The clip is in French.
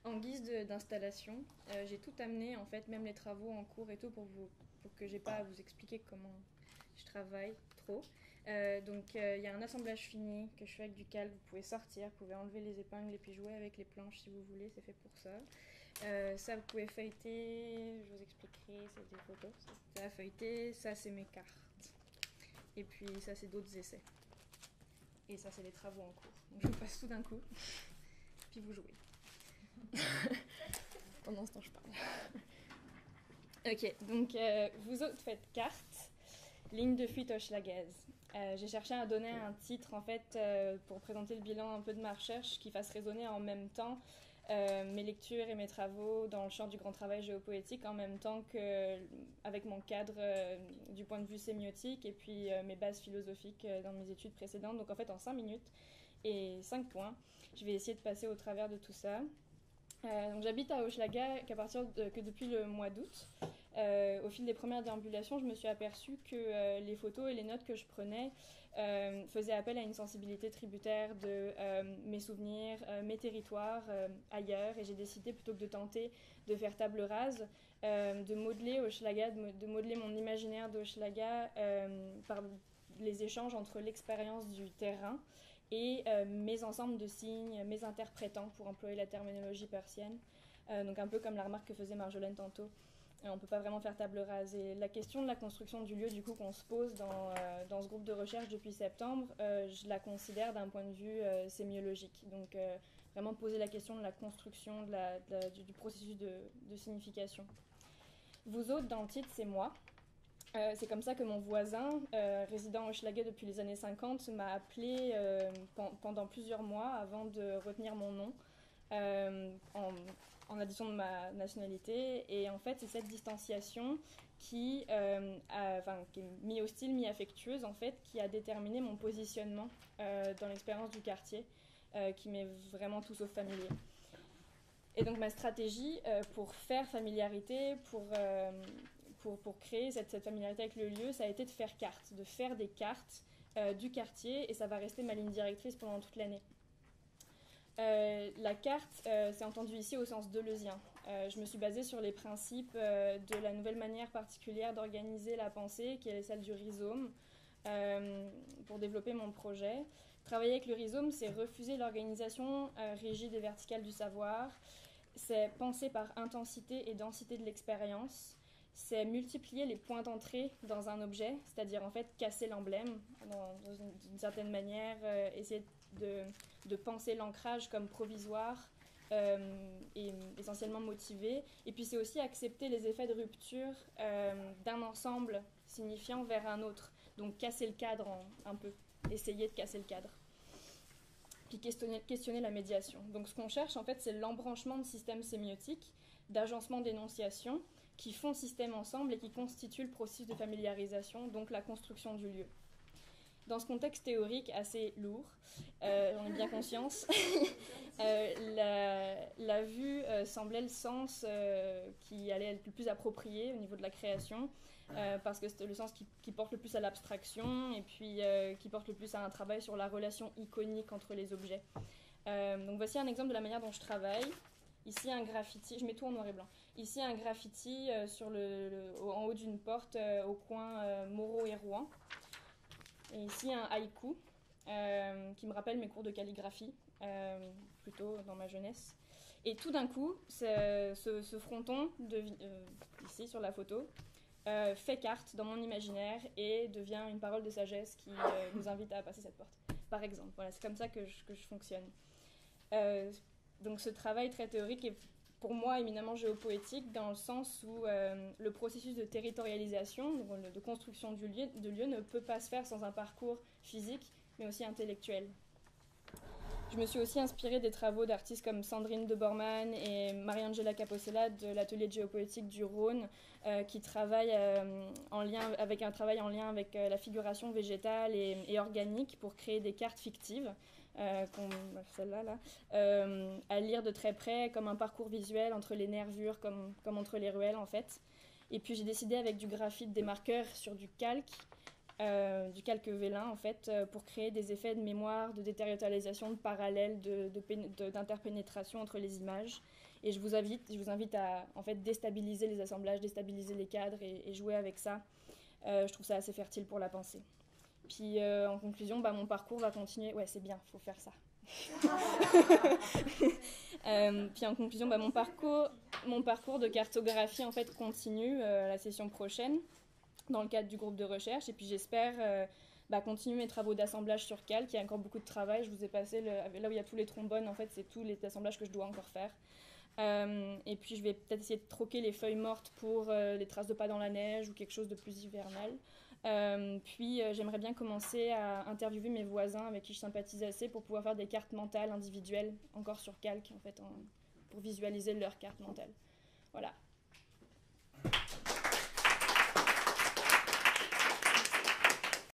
En guise d'installation, j'ai tout amené, en fait, même les travaux en cours et tout, pour que j'ai pas à vous expliquer comment je travaille trop. Il y a un assemblage fini que je fais avec du calque. Vous pouvez sortir, vous pouvez enlever les épingles et puis jouer avec les planches si vous voulez, c'est fait pour ça. Ça, vous pouvez feuilleter, je vous expliquerai, c'est des photos. Ça à feuilleter, ça c'est mes cartes. Et puis ça c'est d'autres essais. Et ça c'est les travaux en cours. Donc je vous passe tout d'un coup, puis vous jouez. Pendant ce temps je parle. Ok, donc vous autres faites carte, ligne de fuite hochelaguaise. J'ai cherché à donner un titre en fait pour présenter le bilan un peu de ma recherche qui fasse résonner en même temps mes lectures et mes travaux dans le champ du grand travail géopoétique en même temps qu'avec mon cadre du point de vue sémiotique et puis mes bases philosophiques dans mes études précédentes. Donc en fait en 5 minutes et 5 points, je vais essayer de passer au travers de tout ça. Donc j'habite à Hochelaga que depuis le mois d'août. Au fil des premières déambulations, je me suis aperçue que les photos et les notes que je prenais faisaient appel à une sensibilité tributaire de mes souvenirs, mes territoires ailleurs. Et j'ai décidé, plutôt que de tenter de faire table rase, de modeler Hochelaga, de modeler mon imaginaire de Hochelaga par les échanges entre l'expérience du terrain et mes ensembles de signes, mes interprétants, pour employer la terminologie persienne. Donc un peu comme la remarque que faisait Marjolaine tantôt. On ne peut pas vraiment faire table rase. Et la question de la construction du lieu, du coup, qu'on se pose dans ce groupe de recherche depuis septembre, je la considère d'un point de vue sémiologique. Donc vraiment poser la question de la construction, du processus de signification. Vous autres, dans le titre, c'est moi. C'est comme ça que mon voisin, résident à Hochelaga depuis les années 50, m'a appelé pendant plusieurs mois avant de retenir mon nom en addition de ma nationalité. Et en fait, c'est cette distanciation qui est mi-hostile, mi-affectueuse, en fait, qui a déterminé mon positionnement dans l'expérience du quartier, qui m'est vraiment tout sauf familier. Et donc ma stratégie pour faire familiarité, pour créer cette familiarité avec le lieu, ça a été de faire carte, de faire des cartes du quartier, et ça va rester ma ligne directrice pendant toute l'année. La carte, c'est entendu ici au sens deleuzien. Je me suis basée sur les principes de la nouvelle manière particulière d'organiser la pensée, qui est celle du rhizome, pour développer mon projet. Travailler avec le rhizome, c'est refuser l'organisation rigide et verticale du savoir, c'est penser par intensité et densité de l'expérience, c'est multiplier les points d'entrée dans un objet, c'est-à-dire en fait casser l'emblème d'une certaine manière, essayer de penser l'ancrage comme provisoire et essentiellement motivé. Et puis c'est aussi accepter les effets de rupture d'un ensemble signifiant vers un autre. Donc casser le cadre un peu, essayer de casser le cadre. Puis questionner la médiation. Donc ce qu'on cherche en fait, c'est l'embranchement de systèmes sémiotiques, d'agencement d'énonciation, qui font système ensemble et qui constituent le processus de familiarisation, donc la construction du lieu. Dans ce contexte théorique assez lourd, j'en ai bien conscience, la vue semblait le sens qui allait être le plus approprié au niveau de la création, parce que c'est le sens qui porte le plus à l'abstraction et puis qui porte le plus à un travail sur la relation iconique entre les objets. Donc voici un exemple de la manière dont je travaille. Ici un graffiti, je mets tout en noir et blanc. Ici un graffiti en haut d'une porte au coin Moreau et Rouen. Et ici un haïku qui me rappelle mes cours de calligraphie, plutôt dans ma jeunesse. Et tout d'un coup, ce fronton, ici sur la photo, fait carte dans mon imaginaire et devient une parole de sagesse qui nous invite à passer cette porte. Par exemple, voilà, c'est comme ça que je fonctionne. Donc ce travail très théorique est pour moi éminemment géopoétique dans le sens où le processus de territorialisation, donc de construction du lieu ne peut pas se faire sans un parcours physique mais aussi intellectuel. Je me suis aussi inspirée des travaux d'artistes comme Sandrine de Bormann et Mariangela Capossela de l'atelier de géopoétique du Rhône qui travaillent avec un travail en lien avec la figuration végétale et organique pour créer des cartes fictives. Celle-là, à lire de très près comme un parcours visuel entre les nervures, comme entre les ruelles en fait. Et puis j'ai décidé avec du graphite, des marqueurs sur du calque, du calque vélin en fait, pour créer des effets de mémoire, de déterritorialisation, de parallèle, d'interpénétration entre les images. Et je vous invite à en fait déstabiliser les assemblages, déstabiliser les cadres et jouer avec ça. Je trouve ça assez fertile pour la pensée. Puis en conclusion, mon parcours va continuer. Ouais, c'est bien, faut faire ça. Puis en conclusion, mon parcours de cartographie en fait continue la session prochaine dans le cadre du groupe de recherche. Et puis j'espère continuer mes travaux d'assemblage sur calque. Il y a encore beaucoup de travail. Je vous ai passé là où il y a tous les trombones. En fait, c'est tous les assemblages que je dois encore faire. Et puis je vais peut-être essayer de troquer les feuilles mortes pour les traces de pas dans la neige ou quelque chose de plus hivernal. Puis j'aimerais bien commencer à interviewer mes voisins avec qui je sympathise assez pour pouvoir faire des cartes mentales individuelles, encore sur calque en fait, pour visualiser leur carte mentale. Voilà.